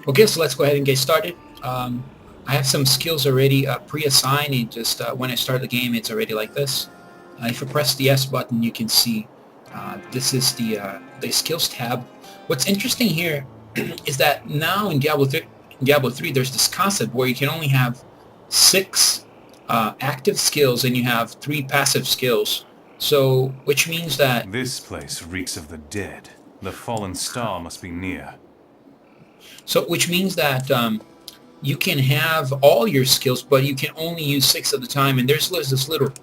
Okay, so let's go ahead and get started. I have some skills already pre-assigned. It just when I start the game, it's already like this. If you press the S button, you can see this is the skills tab. What's interesting here is that now in Diablo 3, there's this concept where you can only have 6 active skills and you have 3 passive skills. So, which means that This place reeks of the dead. The fallen star must be near. which means that you can have all your skills, but you can only use 6 at a time. And there's this little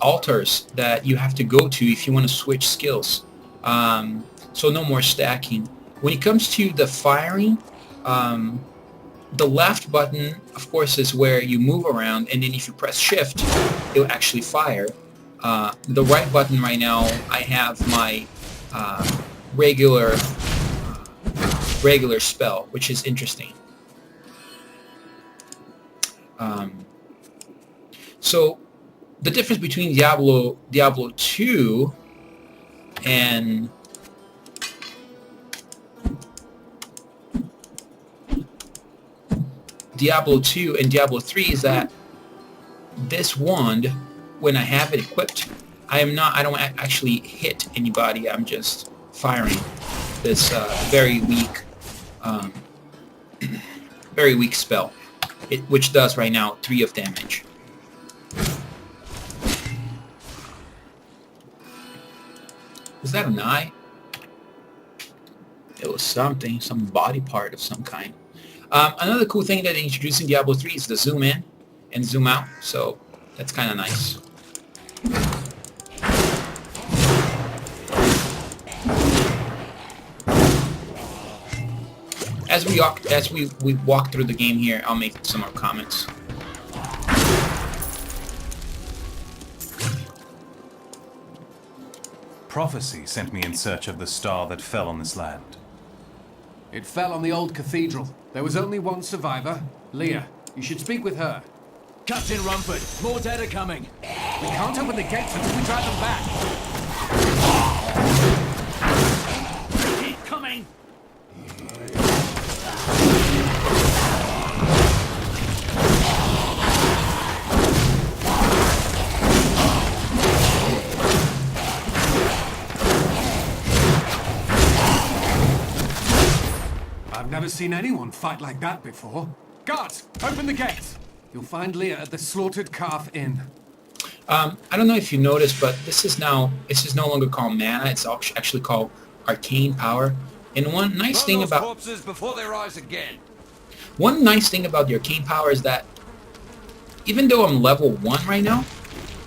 altars that you have to go to if you want to switch skills. So no more stacking. When it comes to the firing, the left button, of course, is where you move around, and then if you press shift, it will actually fire. The right button right now, I have my regular spell, which is interesting. So the difference between Diablo 2 and Diablo 3 is that this wand, when I have it equipped, I don't actually hit anybody. I'm just firing this very weak spell, which does right now 3 of damage. Was that an eye? It was something, some body part of some kind. Another cool thing that they introduced in Diablo 3 is the zoom in and zoom out, so that's kind of nice. As we walk through the game here, I'll make some more comments. Prophecy sent me in search of the star that fell on this land. It fell on the old cathedral. There was only one survivor, Leah. You should speak with her. Captain Rumford, more dead are coming. We can't open the gates until we drive them back. Keep coming! I've never seen anyone fight like that before. Guards, open the gates! You'll find Leah at the Slaughtered Calf Inn. I don't know if you noticed, but this is no longer called mana. It's actually called arcane power. And one nice thing about corpses before they rise again. One nice thing about the arcane power is that even though I'm level 1 right now,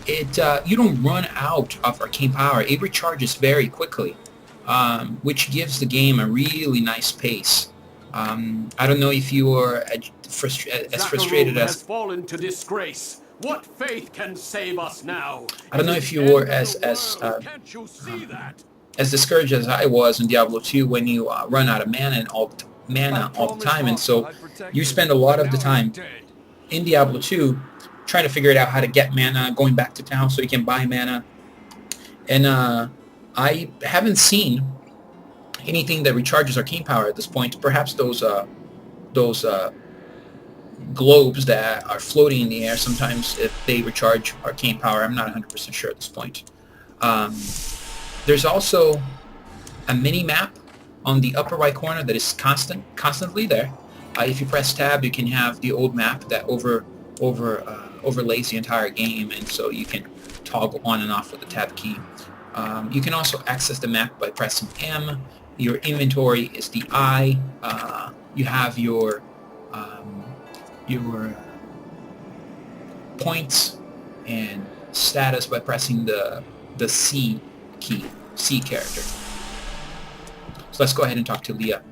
you don't run out of arcane power. It recharges very quickly, which gives the game a really nice pace. I don't know if you are as frustrated as has fallen to disgrace. What faith can save us now? I don't know if you were as Can't you see that? as discouraged as I was in Diablo 2 when you run out of mana all the time, and so you spend a lot of the time in Diablo 2 trying to figure it out how to get mana, going back to town so you can buy mana. And I haven't seen anything that recharges arcane power at this point. Perhaps those globes that are floating in the air, sometimes if they recharge arcane power. I'm not 100% sure at this point. There's also a mini map on the upper right corner that is constantly there. If you press tab, you can have the old map that overlays the entire game, and so you can toggle on and off with the tab key. You can also access the map by pressing M. Your inventory is the I. You have your points and status by pressing the C key, C character. So let's go ahead and talk to Leah.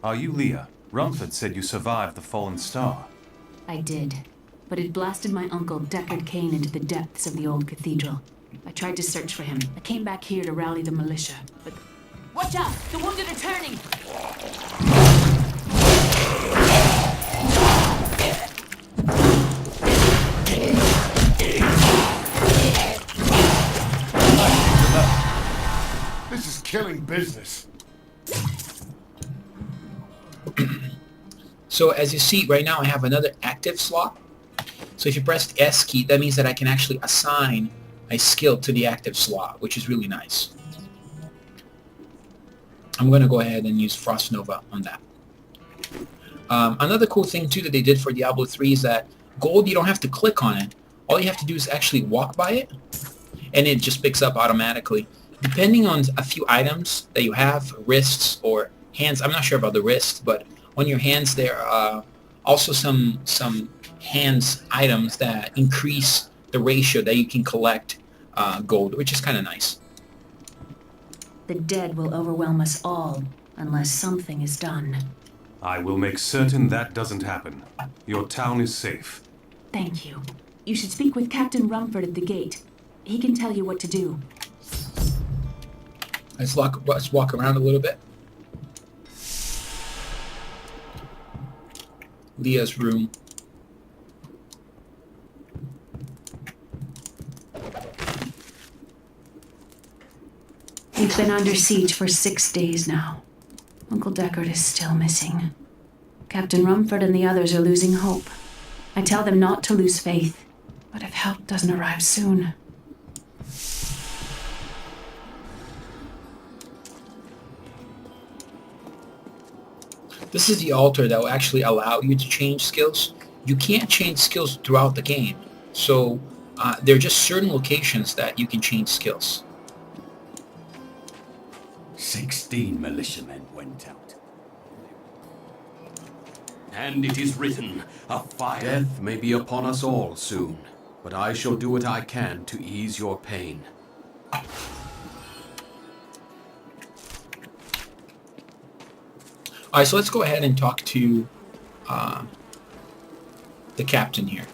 Are you Leah? Rumford said you survived the fallen star. I did, but it blasted my uncle Deckard Cain into the depths of the old cathedral. I tried to search for him. I came back here to rally the militia, but... Watch out! The wounded are turning! This is killing business. So as you see, right now I have another active slot. So if you press the S key, that means that I can actually assign a skill to the active slot, which is really nice. I'm going to go ahead and use Frost Nova on that. Another cool thing too that they did for Diablo 3 is that gold, you don't have to click on it. All you have to do is actually walk by it, and it just picks up automatically. Depending on a few items that you have, wrists or hands, I'm not sure about the wrist, but on your hands there are also some hands items that increase the ratio that you can collect gold, which is kind of nice. The dead will overwhelm us all unless something is done. I will make certain that doesn't happen. Your town is safe. Thank you. You should speak with Captain Rumford at the gate. He can tell you what to do. Let's walk around a little bit. Leah's room. We've been under siege for 6 days now. Uncle Deckard is still missing. Captain Rumford and the others are losing hope. I tell them not to lose faith, but if help doesn't arrive soon... This is the altar that will actually allow you to change skills. You can't change skills throughout the game, so there are just certain locations that you can change skills. 16 militiamen went out. And it is written, a fire... Death may be upon us all soon, but I shall do what I can to ease your pain. Alright, so let's go ahead and talk to the captain here.